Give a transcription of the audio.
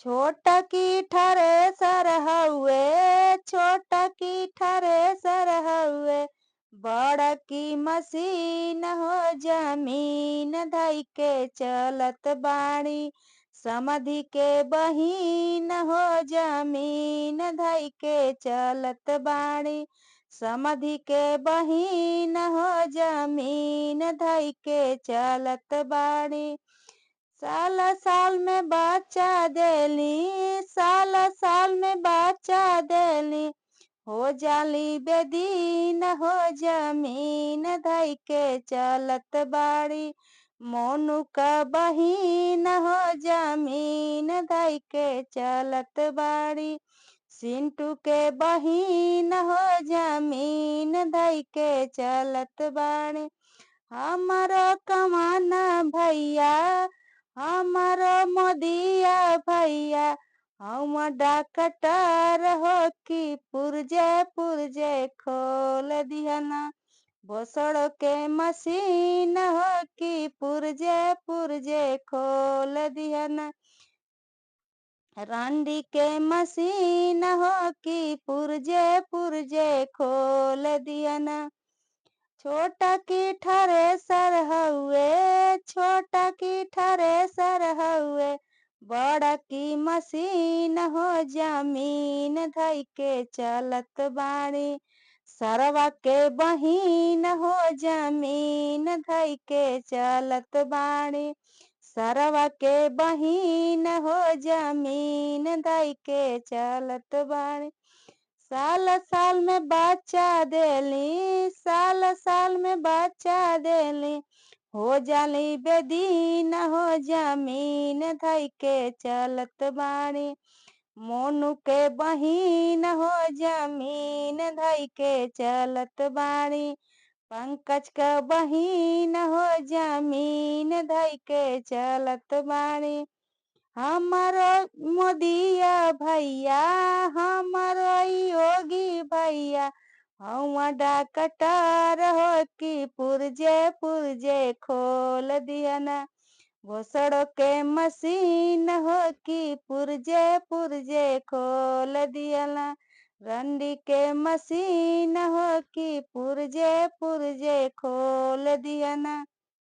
छोटा की ठरेसर हउवे, छोटा की ठरेसर हउवे, बड़ा की मशीन हो जमीन धइ के चलत बाड़ी। समधि के बहिन हो जमीन धइ के चलत बाड़ी। समधि के बहिन हो जमीन धइ के चलत बाड़ी। साल साल में बच्चा देली, साल साल में बच्चा देली, हो जाली बेदीन हो जमीन धइ के चलत बाड़ी। मोनू का बहिन हो जमीन धइ के चलत बाड़ी। सिंटू के बहिन हो जमीन धइ के चलत बाड़ी। हमारो कमाना भैया, हमारो मोदिया भैया, हम डॉक्टर हो कि पुर्जे पुर्जे खोल दिहना। भोसड़ के मशीन हो कि पुर्जे पुर्जे खोल दिहना। रंडी के मशीन हो कि पुर्जे पुर्जे खोल दिहना। छोटा की ठरेसर हउवे, छोटा की ठरेसर हउवे, बड़ा की मशीन हो जमीन धइ के चलत बाड़ी। सरवा के बहिन हो जमीन धइ के चलत बाड़ी। सरवा के बहिन हो जमीन धइ के चलत बाड़ी। साल साल में बच्चा देली, साल साल में बच्चा देली, हो जाली बेदीन हो जमीन धइ के चलत बाड़ी। मोनू के बहिन हो जमीन धइ के चलत बाड़ी। पंकज का बहिन हो जमीन धइ के चलत बाड़ी। हमारो मोदिया भैया, हमारो योगी भैया, हम डॉक्टर हो कि पुर्जे पुर्जे खोल दिहना। भोसड़ के मशीन हो कि पुर्जे पुर्जे खोल दिहना। रंडी के मशीन हो कि पुर्जे पुर्जे खोल दिहना।